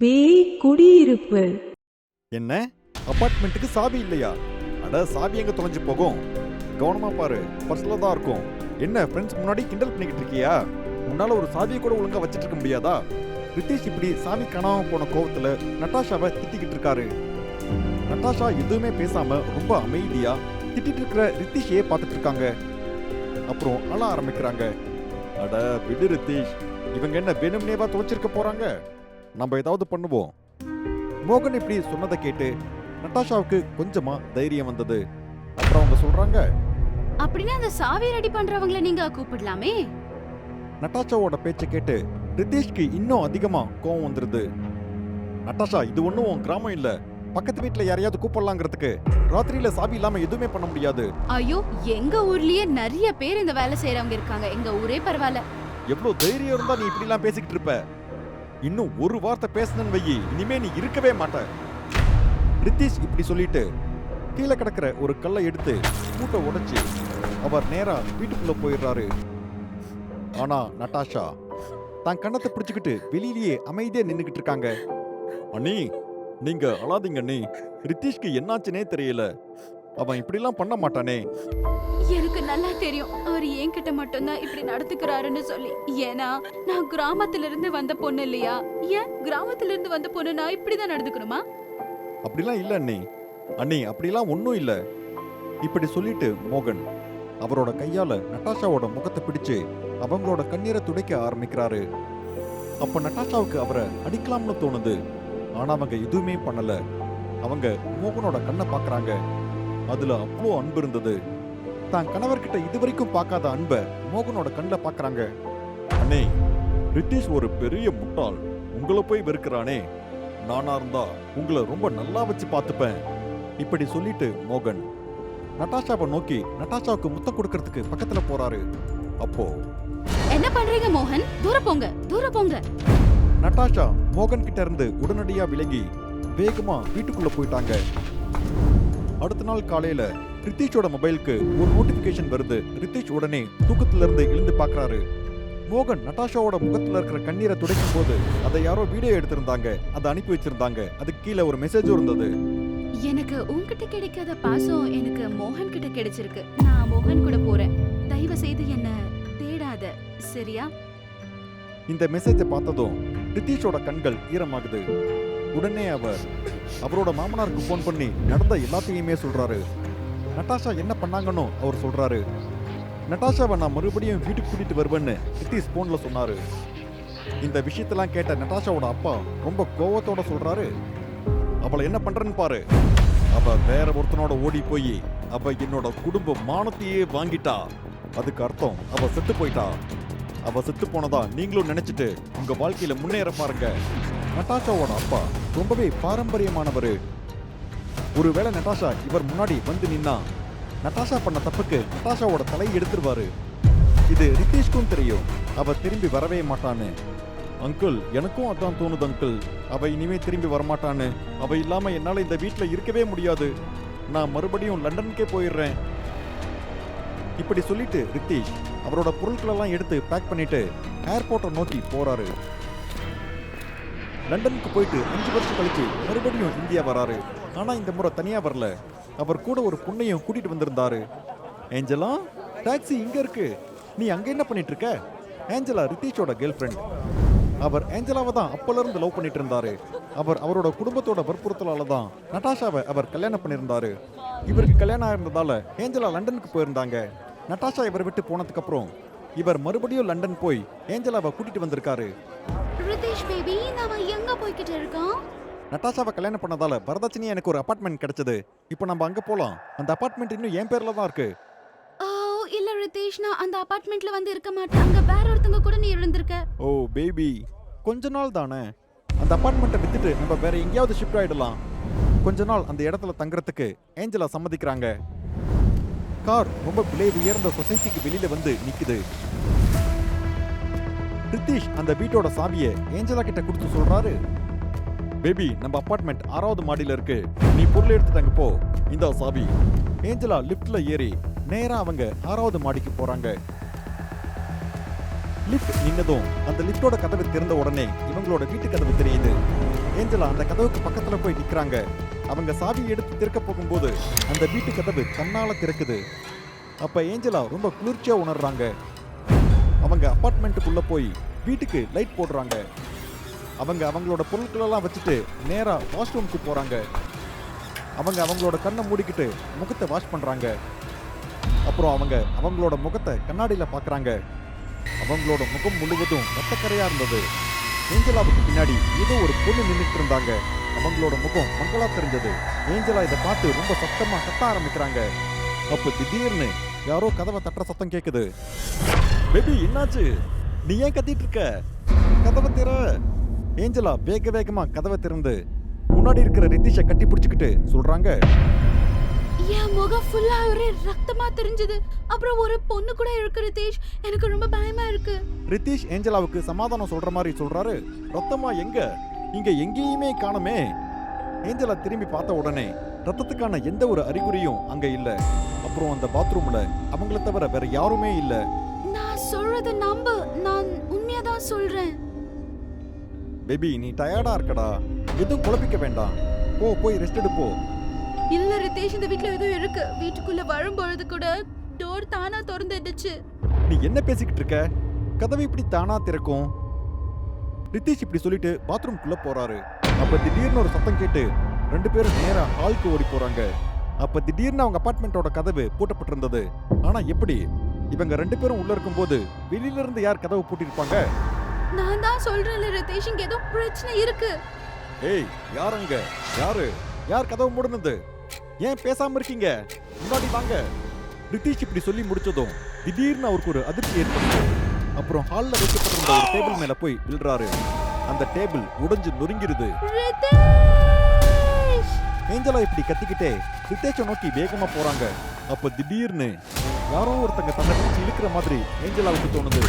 பேய் குடியிருப்பு. என்ன அபார்ட்மெண்ட்டுக்கு சாவி இல்லையா? அட சாவி எங்க தொலைஞ்சு போகும்? கவனமா பாரு, பர்ஸ்ல தான் இருக்கும். என்ன ஃப்ரெண்ட்ஸ் முன்னாடி கிண்டல் பண்ணிக்கிட்டு இருக்கியா? உன்னால ஒரு சாவியை கூட ஒழுங்கா வச்சிட்டு இருக்க முடியாதா? ரித்தீஷ் இப்படி சாவி காணாம போன கோவத்துல நட்டாஷாவை திட்டிக்கிட்டு இருக்காரு. நட்டாஷா எதுவுமே பேசாம ரொம்ப அமைதியா திட்டிட்டு இருக்கிற ரித்தீஷையே பார்த்துட்டு இருக்காங்க. அப்புறம் அழ ஆரம்பிக்கிறாங்க. அட விடு ரித்தீஷ், இவங்க என்ன வேணும்னேவா தொலைச்சிருக்க போறாங்க? நம்ம ஏதாவது பண்ணுவோம். மோகன் இப்படி சொன்னதை கேட்டு நட்டாஷாவுக்கு கொஞ்சமா தைரியம் வந்தது. அப்புறம் அவங்க சொல்றாங்க, அப்படின்னா அந்த சாவி ரெடி பண்றவங்கள நீங்க கூப்பிடலாமே. நட்டாஷாவோட பேச்சை கேட்டு ரித்தீஷ்க்கு இன்னும் அதிகமா கோவம் வந்துருது. நட்டாஷா, இது ஒண்ணும் உன் கிராமம் இல்ல. பக்கத்து வீட்டுல யாரையாவது கூப்பிடலாங்கிறதுக்கு ராத்திரியில சாவி இல்லாம எதுவுமே பண்ண முடியாது. ஐயோ, எங்க ஊர்லயே நிறைய பேர் இந்த வேலை செய்யறவங்க இருக்காங்க. எங்க ஊரே பரவாயில்ல. எவ்வளவு தைரியம் இருந்தா நீ இப்படி எல்லாம் பேசிக்கிட்டு இருப்ப? இன்னும் ஒரு வார்த்தை பேசணும்னு வையி, இனிமே நீ இருக்கவே மாட்ட. ரித்தீஷ் இப்படி சொல்லிட்டு கீழே கிடக்கிற ஒரு கல்லை எடுத்து மூட்டை உடைச்சு அவர் நேரா வீட்டுக்குள்ள போயிடுறாரு. ஆனா நட்டாஷா தான் கண்ணத்தை பிடிச்சுக்கிட்டு வெளியிலேயே அமைதியா நின்னுகிட்டு இருக்காங்க. அண்ணி, நீங்க அழாதீங்க அண்ணி. ரித்தீஷ்க்கு என்னாச்சுனே தெரியல. அவன் இப்படிலாம் பண்ண மாட்டானே. எனக்கு நல்லா தெரியும் அவர் என்கிட்ட மட்டும்தான் இப்படி நடந்துக்கிறாருன்னு சொல்லி. ஏன்னா நான் கிராமத்துல இருந்து வந்த பொண்ணு இல்லையா? ஏன் கிராமத்துல இருந்து வந்த பொண்ணு நான் இப்படிதான் நடந்துக்கணுமா? அப்படிலாம் இல்ல அண்ணி. அண்ணி, அப்படிலாம் ஒன்றும் இல்ல. இப்படி சொல்லிட்டு மோகன் அவரோட கையால நட்டாஷாவோட முகத்தை பிடிச்சு அவங்களோட கண்ணீரை துடைக்க ஆரம்பிக்கிறாரு. அப்ப நட்டாஷாவுக்கு அவரை அடிக்கலாம்னு தோணுது. ஆனா அவங்க எதுவுமே பண்ணல. அவங்க மோகனோட கண்ணை பாக்குறாங்க. அதுல அவ்வளோ அன்பு இருந்தது. தான் கணவர்கிட்ட இதுவரைக்கும் பார்க்காத அன்பை மோகனோட கண்ணில் பாக்குறாங்க. அண்ணே, ரித்தீஷ் ஒரு பெரிய முட்டாள். உங்களை போய் வெறுக்கிறானே. நானா இருந்தா உங்களை ரொம்ப நல்லா வச்சு பார்த்துப்பேன். இப்படி சொல்லிட்டு மோகன் நட்டாஷாவை நோக்கி நட்டாஷாவுக்கு முத்தம் கொடுக்கறதுக்கு பக்கத்துல போறாரு. அப்போ என்ன பண்றீங்க மோகன்? தூர போங்க, தூர போங்க. நட்டாஷா மோகன் கிட்ட இருந்து உடனடியா விலகி வேகமா வீட்டுக்குள்ள போயிட்டாங்க. அடுத்த நாள் காலையில ரித்தீஷோட மொபைலுக்கு ஒரு நோட்டிபிகேஷன் வருது. ரித்தீஷ் உடனே தூக்கத்துல இருந்து எழுந்து பாக்குறாரு. மோகன் நட்டாஷாவோட முகத்துல இருக்கிற கண்ணீரை துடைக்கும் போது அதை யாரோ வீடியோ எடுத்திருந்தாங்க. அதை அனுப்பி வச்சிருந்தாங்க. அதுக்கு கீழே ஒரு மெசேஜ் இருந்தது. எனக்கு உன்கிட்ட கிடைக்காத பாசம் எனக்கு மோகன் கிட்ட கிடைச்சிருக்கு. நான் மோகன் கூட போறேன். தயவு செய்து என்ன தேடாத, சரியா? இந்த மெசேஜை பார்த்ததும் ரித்தீஷோட கண்கள் ஈரமாகுது. உடனே அவரோட மாமனாருக்கு போன் பண்ணி நடந்த எல்லாத்தையுமே சொல்றாரு. நட்டாஷா என்ன பண்ணாங்கன்னு அவர் சொல்றாரு. நட்டாஷாவை நான் மறுபடியும் வீட்டுக்கு கூட்டிட்டு வருவேன்னு ரித்தீஷ் போன்ல சொன்னாரு. இந்த விஷயத்தெல்லாம் கேட்ட நட்டாஷாவோட அப்பா ரொம்ப கோவத்தோட சொல்றாரு, அவளை என்ன பண்றன்னு பாரு. அவ வேற ஒருத்தனோட ஓடி போய் அவ என்னோட குடும்ப மானத்தையே வாங்கிட்டா. அதுக்கு அர்த்தம் அவ செத்து போயிட்டா. அவ செத்து போனதா நீங்களும் நினைச்சிட்டு உங்க வாழ்க்கையில முன்னேற பாருங்க. நட்டாஷாவோட அப்பா ரொம்பவே பாரம்பரியமானவரு. ஒருவேளை நட்டாஷா இவர் முன்னாடி வந்து நின்னா நட்டாஷா பண்ண தப்புக்கு நட்டாஷாவோட தலையை எடுத்துருவாரு. இது ரித்தீஷ்க்கும் தெரியும். அவ திரும்பி வரவே மாட்டான்னு. அங்கிள், எனக்கும் அதான் தோணுது அங்கிள். அவ இனிமே திரும்பி வரமாட்டான்னு. அவ இல்லாம என்னால இந்த வீட்டுல இருக்கவே முடியாது. நான் மறுபடியும் லண்டனுக்கே போயிடுறேன். இப்படி சொல்லிட்டு ரித்தீஷ் அவரோட பொருட்களெல்லாம் எடுத்து பேக் பண்ணிட்டு ஏர்போர்ட்டை நோக்கி போறாரு. லண்டனுக்கு போயிட்டு 5 வருஷம் கழிச்சு மறுபடியும் இந்தியா வராரு. ஆனா இந்த முறை தனியா வரல. அவர் கூட ஒரு பொண்ணையும் கூட்டிட்டு வந்திருந்தாரு. ஏஞ்சலா, டாக்ஸி இங்க இருக்கு. நீ அங்க என்ன பண்ணிட்டு இருக்க? ஏஞ்சலா ரித்தீஷோட கேர்ள் ஃப்ரெண்ட். அவர் ஏஞ்சலாவை தான் அப்பல இருந்து லவ் பண்ணிட்டு இருந்தாரு. அவரோட குடும்பத்தோட வற்புறுத்தலால தான் நட்டாஷாவை அவர் கல்யாணம் பண்ணியிருந்தாரு. இவருக்கு கல்யாணம் ஆயிருந்ததால ஏஞ்சலா லண்டனுக்கு போயிருந்தாங்க. நட்டாஷா இவரை விட்டு போனதுக்கு அப்புறம் இவர் மறுபடியும் லண்டன் போய் ஏஞ்சலாவை கூட்டிட்டு வந்திருக்காரு. ரித்தீஷ் பேபி, நாம எங்க போய்கிட்டு இருக்கோம்? நட்டாஷாவை கல்யாணம் பண்ணதால வரதட்சணை எனக்கு ஒரு அபார்ட்மெண்ட் கிடைச்சது. இப்போ நம்ம அங்க போலாம். அந்த அபார்ட்மெண்ட் இன்னும் என் பேர்ல தான் இருக்கு. ஓ இல்ல ரித்தீஷ், நான் அந்த அபார்ட்மெண்ட்ல வந்து இருக்க மாட்டேன். அங்க வேற ஒருத்தங்க கூட நீ இருந்திருக்க. ஓ பேபி, கொஞ்ச நாள் தானே. அந்த அபார்ட்மெண்ட்டை வித்துட்டு நம்ம வேற எங்கேயாவது ஷிஃப்ட் ஆயிடலாம். கொஞ்ச நாள் அந்த இடத்துல தங்குறதுக்கு ஏஞ்சலா சம்மதிக்கிறாங்க. கார் ரொம்ப விலை உயர்ந்த சொசைட்டிக்கு வெளியில வந்து நிக்குது. ரித்தீஷ் அந்த வீட்டோட சாவியை ஏஞ்சலா கிட்ட கொடுத்து சொல்றாரு, பேபி, நம்ம அபார்ட்மெண்ட் 6வது மாடியில இருக்கு. நீ பொருள் எடுத்துட்டு அங்க போ. இந்த சாவி. ஏஞ்சலா லிஃப்ட்ல ஏறி நேரா அவங்க 6வது மாடிக்கு போறாங்க. லிஃப்ட் நின்னதும் அந்த லிஃப்டோட கதவு திறந்த உடனே இவங்களோட வீட்டு கதவு தெரியுது. ஏஞ்சலா அந்த கதவுக்கு பக்கத்துல போய் நிக்கிறாங்க. அவங்க சாவி எடுத்து திறக்க போகும்போது அந்த வீட்டு கதவு தன்னால திறக்குது. அப்ப ஏஞ்சலா ரொம்ப குளிர்ச்சியா உணர்றாங்க. அவங்க அபார்ட்மெண்ட்டுக்குள்ள போய் வீட்டுக்கு லைட் போடுறாங்க. அவங்க அவங்களோட பொருட்களெல்லாம் வச்சுட்டு நேரா வாஷ்ரூமுக்கு போறாங்க. அவங்க அவங்களோட கண்ணை மூடிக்கிட்டு முகத்தை வாஷ் பண்றாங்க. அப்புறம் அவங்க அவங்களோட முகத்தை கண்ணாடியில பார்க்கறாங்க. அவங்களோட முகம் முழுவதும் ரத்தக்கரையா இருந்தது. ஏஞ்சலாவுக்கு பின்னாடி ஏதோ ஒரு பொண்ணு நின்றுட்டு இருந்தாங்க. அவங்களோட முகம் மங்களா தெரிஞ்சது. ஏஞ்சலா இதை பார்த்து ரொம்ப சத்தமா கத்த ஆரம்பிக்கிறாங்க. அப்ப திடீர்னு யாரோ கதவை தட்டுற சத்தம் கேக்குது. பேபி என்னாச்சு? நீ ஏன் கத்திட்டு இருக்க? கதவை திற. ஏஞ்சலா வேக வேகமா கதவை திறந்து முன்னாடி இருக்கிற ரித்திஷை கட்டி பிடிச்சுக்கிட்டு சொல்றாங்க, என் முகம் ஃபுல்லா ஒரே ரத்தமா தெரிஞ்சது. அப்புறம் ஒரு பொண்ணு கூட இருக்கு ரிதேஷ். எனக்கு ரொம்ப பயமா இருக்கு. ரித்திஷ் ஏஞ்சலாவுக்கு சமாதானம் சொல்ற மாதிரி சொல்றாரு. ரத்தமா எங்க? இங்க எங்கேயுமே காணுமே. ஏஞ்சலா திரும்பி பார்த்த உடனே ரத்தத்துக்கான எந்த ஒரு அறிகுறியும் அங்க இல்ல. அப்புறம் அந்த பாத்ரூம்ல அவங்கள தவிர வேற யாருமே இல்ல. நான் சொல்றத நம்பு. நான் உண்மையா தான் சொல்றேன். பேபி நீ டயர்டா இருக்கடா. எதுவும் குழப்பிக்க வேண்டாம். போய் ரெஸ்ட் எடு போ. இல்ல ரிதேஷ், இந்த வீட்ல ஏதோ இருக்கு. வீட்டுக்குள்ள வரும்பொழுது கூட டோர் தானா திறந்துடுச்சு. நீ என்ன பேசிக்கிட்டு இருக்க? கதவை இப்படி தானா திறக்கும்? ரித்திஷ் இப்படி சொல்லிட்டு பாத்ரூம்குள்ள போறாரு. அப்ப திடீர்னு ஒரு சத்தம் கேட்டு 2 பேரும் நேரா ஹாலுக்கு ஓடி போறாங்க. அப்ப திடீர்னு அவங்க அபார்ட்மெண்டோட கதவு பூட்டப்பட்டிருந்தது. ஆனா எப்படி? இவங்க 2 பேரும் உள்ள இருக்கும்போது வெளியில இருந்து யார் கதவு பூட்டிருப்பாங்க? நான் தான் சொல்றேன்ல ரிதேஷ், இங்க ஏதோ பிரச்சனை இருக்கு. ஏய், யாருங்க? யார் கதவு மூடுனது? ஏன் பேசாம இருக்கீங்க? முன்னாடி வாங்க. ரித்திஷ் இப்படி சொல்லி முடிச்சதும் திடீர்னு அவருக்கு ஒரு அதிர்ச்சி ஏற்படுது. அப்புறம் ஹால்ல வைக்கப்பட்டிருந்த ஒரு டேபிள் மேல போய் விழுறாரு. அந்த டேபிள் உடைஞ்சு நொறுங்கிருது. ரிதேஷ்! ஏஞ்சலா இப்படி கத்திக்கிட்டே ரித்தேஷை நோக்கி வேகமா போறாங்க. அப்ப திடீர்னு யாரோ ஒருத்தங்க தன்னை பிடிச்சு இழுக்கிற மாதிரி ஏஞ்சலாவுக்கு தோணுது.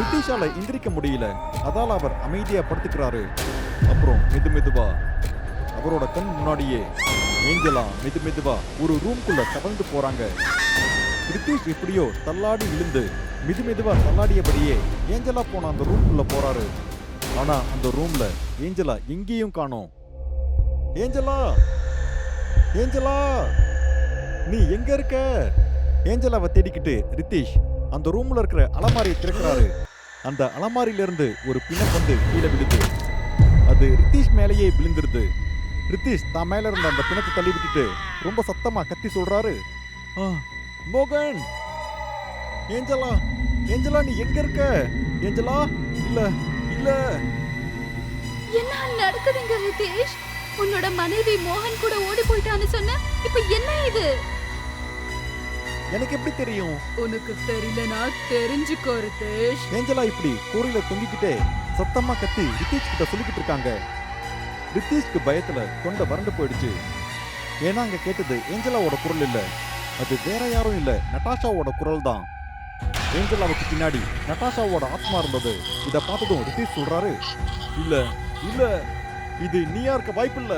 ரித்தேஷால எந்திரிக்க முடியல. அதால அவர் அமைதியா படுத்துக்கிறாரு. அப்புறம் மெதுவா அவரோட கண் முன்னாடியே ஏஞ்சலா மெதுவா ஒரு ரூம்குள்ள கவர்ந்து போறாங்க. ரித்தேஷ் எப்படியோ தள்ளாடி விழுந்து மெதுவா தள்ளாடியபடியே ஏஞ்சலா போன அந்த ரூம்குள்ள போறாரு. ஆனா அந்த ரூம்ல ஏஞ்சலா எங்கேயும் காணோம். ஏஞ்சலா நீ எங்க இருக்க? ஏஞ்சலாவை தேடிக்கிட்டு ரித்தேஷ் அந்த ரூம்ல இருக்கிற அலமாரியை திறக்கிறாரு. அந்த அலமாரியில இருந்து ஒரு பிணம் வந்து கீழே விழுது. அது ரித்தேஷ் மேலேயே விழுந்துருது. ரித்தேஷ் தான் மேல இருந்த அந்த பிணத்தை தள்ளி விட்டுட்டு ரொம்ப சத்தமா கத்தி சொல்றாரு, மோகன்! ஏஞ்சலா நீ எங்க இருக்க? ஏஞ்சலா! இல்ல என்ன நடக்குதுங்க ரிதேஷ்? உன்னோட மனைவி மோகன் கூட ஓடி போயிட்டான்னு சொன்ன. இப்ப என்ன இது? எனக்கு எப்படி தெரியும்? உனக்கு தெரியலனா தெரிஞ்சுக்கோ ரிதேஷ். ஏஞ்சலா இப்படி கூரையில தொங்கிக்கிட்டே சத்தமா கத்தி ரித்தேஷ் கிட்ட சொல்லிக்கிட்டு இருக்காங்க. ரித்தேஷ்க்கு பயத்துல தொண்டை வறண்டு போயிடுச்சு. ஏன்னா அங்க கேட்டது ஏஞ்சலாவோட குரல் இல்ல, அது வேற யாரும் இல்ல, நட்டாஷாவோட குரல் தான். ஏஞ்சலாவுக்கு பின்னாடி நட்டாஷாவோட ஆத்மா இருந்தது. இத பார்த்ததும் ரித்தேஷ் சொல்றாரு, இல்ல இது நீயா இருக்க வாய்ப்பில்ல.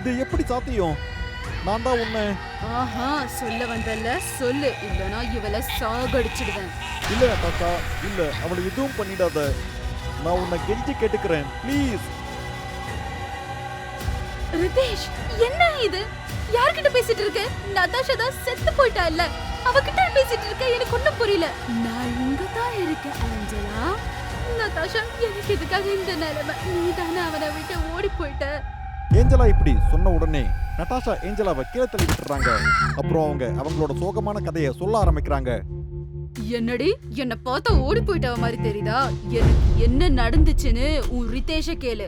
இது எப்படி சாத்தியம்? நான் தான் உன்னை. ஆஹா, சொல்ல வந்தல்ல, சொல்லு. இல்லனா இவளை சாகடிச்சிடுவேன். இல்ல நட்டாஷா, இல்ல, அவளை எதுவும் பண்ணிடாத. நான் உன்னை கெஞ்சி கேட்டுக்கிறேன், ப்ளீஸ். ரிதேஷ், என்ன இது? யார்கிட்ட பேசிட்டு இருக்க? நதாஷா தான் செத்து போயிட்டா இல்ல, அவகிட்ட பேசிட்டு இருக்க. எனக்கு ஒண்ணும் புரியல. நான் இங்க தான் இருக்கேன் ஏஞ்சலா. நதாஷா, எனக்கு இதுக்காக இந்த நிலைமை. நீ தானே அவனை விட்டு ஓடி போயிட்ட. ஏஞ்சலா இப்படி சொன்ன உடனே நட்டாஷா ஏஞ்சலாவை கீழே தள்ளி விட்டுறாங்க. அப்புறம் அவங்களோட சோகமான கதையை சொல்ல ஆரம்பிக்கிறாங்க. என்னடி, என்ன பார்த்தா ஓடி போயிட்டவ மாதிரி தெரியுதா? எனக்கு என்ன நடந்துச்சுன்னு உன் ரிதேஷ கேளு.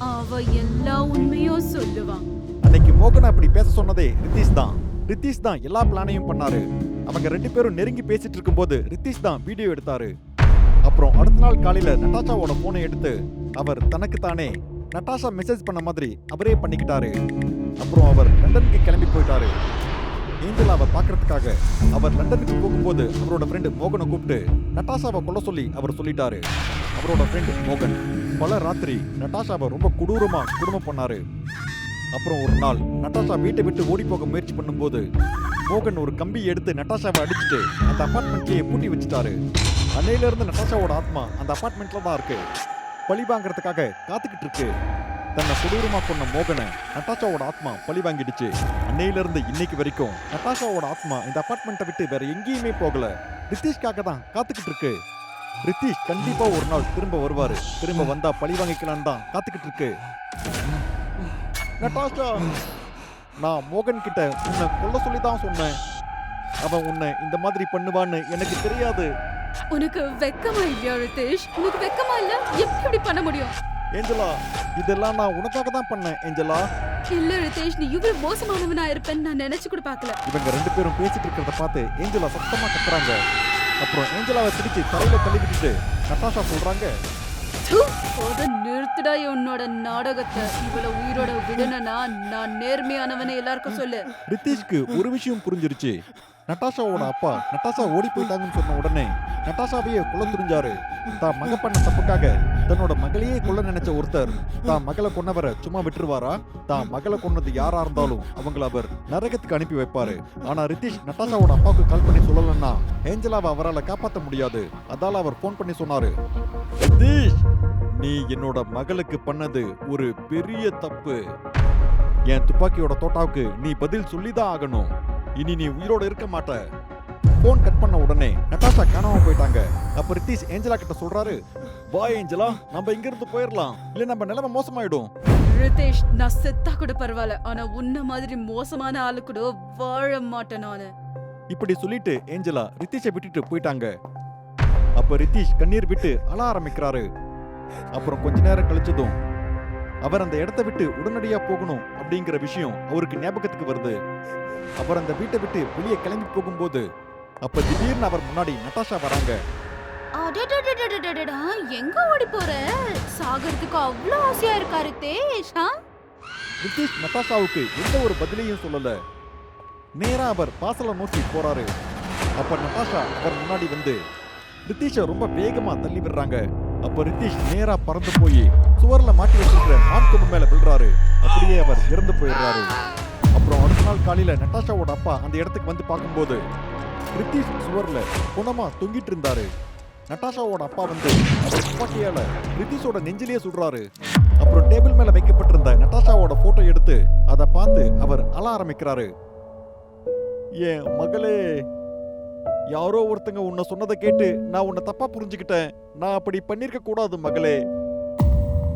அவ எல்லா உண்மையும் சொல்லுவான். அன்னைக்கு மோகன் அப்படி பேச சொன்னதே ரித்தீஷ் தான் எல்லா பிளானையும் பண்ணாரு. அவங்க 2 பேரும் நெருங்கி பேசிட்டு இருக்கும்போது ரித்தீஷ் தான் வீடியோ எடுத்தாரு. அப்புறம் அடுத்த நாள் காலையில நட்டாஷாவோட போனை எடுத்து அவர் தனக்கு தானே நட்டாஷா மெசேஜ் பண்ண மாதிரி அவரே பண்ணிக்கிட்டாரு. அப்புறம் அவர் லண்டனுக்கு கிளம்பி போயிட்டாரு. ஏஞ்சலாவை பார்க்கறதுக்காக அவர் லண்டனுக்கு போகும்போது அவரோட ஃப்ரெண்டு மோகனை கூப்பிட்டு நட்டாஷாவை கொல்ல சொல்லி அவர் சொல்லிட்டாரு. அவரோட ஃப்ரெண்டு மோகன் பல ராத்திரி நட்டாஷாவை ரொம்ப கொடூரமா குடும்பம் பண்ணாரு. அப்புறம் ஒரு நாள் நட்டாஷா வீட்டை விட்டு ஓடி போக முயற்சி பண்ணும்போது மோகன் ஒரு கம்பி எடுத்து நட்டாஷாவை அடிச்சுட்டு அந்த அபார்ட்மெண்ட்லயே பூட்டி வச்சுட்டாரு. அன்னையில இருந்து நட்டாஷாவோட ஆத்மா அந்த அபார்ட்மெண்ட்ல தான் இருக்கு. பழி வாங்கறதுக்காக காத்துக்கிட்டு இருக்கு. தன்னை கொடூரமா கொன்ன மோகனை நட்டாஷாவோட ஆத்மா பழி வாங்கிடுச்சு. அன்னையிலிருந்து இன்னைக்கு வரைக்கும் நட்டாஷாவோட ஆத்மா இந்த அபார்ட்மெண்ட்டை விட்டு வேற எங்கேயுமே போகல. ரித்தீஷ்காக தான் காத்துக்கிட்டு இருக்கு. ரித்தீஷ் கண்டிப்பா ஒரு நாள் திரும்ப வருவாரு. திரும்ப வந்தா பழி வாங்கிக்கலான்னு தான் காத்துக்கிட்டு இருக்கு. நட்டாஷா, நான் மோகன் கிட்ட உன்னை கொல்ல சொல்லி தான் சொன்னேன். அவன் உன்னை இந்த மாதிரி பண்ணுவான்னு எனக்கு தெரியாது. உனக்கு வெக்கமா இல்லையா ரித்தீஷ்? உனக்கு வெக்கமா இல்ல? எப்படி பண்ண முடியும்? ஏஞ்சலா, இதெல்லாம் நான் உனக்காக தான் பண்ணேன். ஏஞ்சலா, இல்ல ரித்தீஷ், நீ இவ்வளவு மோசமானவனா இருப்பேன்னு நான் நினைச்சு கூட பார்க்கல. இவங்க ரெண்டு பேரும் பேசிட்டு இருக்கிறத பார்த்து ஏஞ்சலா சத்தமா கத்துறாங்க. அப்புறம் ஏஞ்சலாவை பிடிச்சு தரையில தள்ளி விட்டுட்டு நட்டாஷா சொல்றாங்க, அத நிறுத்துடா உன்னோட நாடகத்தை. இவள உயிரோட விடணும்னா நான் நேர்மையானவனை எல்லாருக்கும் சொல்லு. ரித்தீஷ்க்கு ஒரு விஷயம் புரிஞ்சிருச்சு. நட்டாஷாவோட அப்பா நட்டாஷா ஓடி போயிட்டாங்கன்னு சொன்ன உடனே நட்டாஷாவையே கொல்ல துணிஞ்சாரு. தான் மக பண்ண தப்புக்காக தன்னோட மகளையே கொல்ல நினைச்ச ஒருத்தர் தான் மகளை கொன்னவரை சும்மா விட்டுருவாரா? தான் மகளை கொன்னது யாரா இருந்தாலும் அவங்கள அவர் நரகத்துக்கு அனுப்பி வைப்பாரு. ஆனா ரித்தீஷ் நட்டாஷாவோட அப்பாவுக்கு கால் பண்ணி சொல்லலன்னா ஏஞ்சலாவை அவரால் காப்பாற்ற முடியாது. அதால அவர் போன் பண்ணி சொன்னாரு, ரித்தீஷ், நீ என்னோட மகளுக்கு பண்ணது ஒரு பெரிய தப்பு. என் துப்பாக்கியோட தோட்டாவுக்கு நீ பதில் சொல்லிதான் ஆகணும். இனி நீ உயிரோட இருக்க மாட்ட. போன் கட் பண்ண உடனே நட்டாஷா காணாம போயிட்டாங்க. அப்ப ரித்தீஷ் ஏஞ்சலா கிட்ட சொல்றாரு, வா ஏஞ்சலா, நம்ம இங்க இருந்து போயிடலாம், இல்ல நம்ம நிலைமை மோசமாயிடும். ரித்தீஷ், நான் செத்தா கூட பரவாயில்ல, ஆனா உன்ன மாதிரி மோசமான ஆளு கூட வாழ மாட்டேன் நானு. இப்படி சொல்லிட்டு ஏஞ்சலா ரித்தீஷை விட்டுட்டு போயிட்டாங்க. அப்ப ரித்தீஷ் கண்ணீர் விட்டு அழ ஆரம்பிக்கிறாரு. அப்புறம் கொஞ்ச நேரம் கழிச்சதும் அவர் அந்த இடத்தை விட்டு உடனடியா போகணும் அப்படிங்கிற விஷயம் அவருக்கு ஞாபகத்துக்கு வருது. அவர் அந்த வீட்டை விட்டு வெளியே கிளம்பி போகும்போது அப்ப திடீர்னு அவர் முன்னாடி நட்டாஷா வராங்க. அடடடடடடடடா, எங்க ஓடி போற? சாகறதுக்கு அவ்வளவு ஆசையா இருக்கா ரித்தீஷ்? ரித்தீஷ் நட்டாஷாவுக்கு எந்த ஒரு பதிலையும் சொல்லல. நேரா அவர் வாசலை நோக்கி போறாரு. அப்ப நட்டாஷா அவர் முன்னாடி வந்து ரித்தீஷை ரொம்ப வேகமா தள்ளி விடுறாங்க. அப்ப ரித்தீஷ் நேரா பறந்து போய் சுவர்ல மாட்டி வச்சிருக்கிற மான் கொம்பு மேல விழுறாரு. அப்படியே அவர் இறந்து போயிடுறாரு. அப்புறம் அடுத்த நாள் காலையில நட்டாஷாவோட அப்பா அந்த இடத்துக்கு வந்து பார்க்கும்போது ரித்தீஷ் சுவர்ல குணமா தொங்கிட்டு இருந்தாரு. நட்டாஷாவோட அப்பா வந்து அவர் துப்பாக்கியால ரித்தீஷோட நெஞ்சிலேயே சுடுறாரு. அப்புறம் டேபிள் மேல வைக்கப்பட்டிருந்த நட்டாஷாவோட போட்டோ எடுத்து அதை பார்த்து அவர் அழ ஆரம்பிக்கிறாரு. என் மகளே, யாரோ ஒருத்தங்க உன்னை சொன்னதை கேட்டு நான் உன்னை தப்பா புரிஞ்சுக்கிட்டேன். நான் அப்படி பண்ணிருக்க கூடாது மகளே.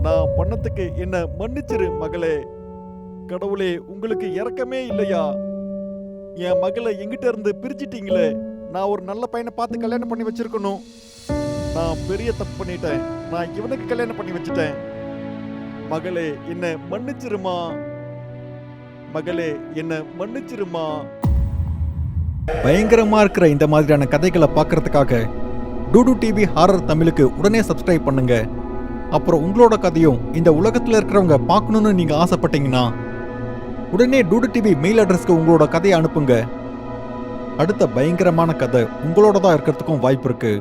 நான் பண்ணதுக்கு என்ன மன்னிச்சிரு மகளே. கடவுளே, உங்களுக்கு இரக்கமே இல்லையா? என் மகளை எங்கிட்ட இருந்து பிரிச்சிட்டீங்களே. நான் ஒரு நல்ல பையனை பார்த்து கல்யாணம் பண்ணி வச்சிருக்கணும். நான் பெரிய தப்பு பண்ணிட்டேன். நான் இவனுக்கு கல்யாணம் பண்ணி வச்சுட்டேன். மகளே, என்ன மன்னிச்சிருமா. மகளே, என்ன மன்னிச்சிருமா. பயங்கரமா இருக்கிற இந்த மாதிரியான கதைகளை பார்க்கறதுக்காக டூடு டிவி ஹாரர் தமிழுக்கு உடனே சப்ஸ்கிரைப் பண்ணுங்க. அப்புறம் உங்களோட கதையும் இந்த உலகத்துல இருக்கிறவங்க பார்க்கணும்னு நீங்க ஆசைப்பட்டீங்கன்னா உடனே டூடு டிவி மெயில் அட்ரஸ்க்கு உங்களோட கதையை அனுப்புங்க. அடுத்த பயங்கரமான கதை உங்களோட தான் இருக்கிறதுக்கும் வாய்ப்பு இருக்கு.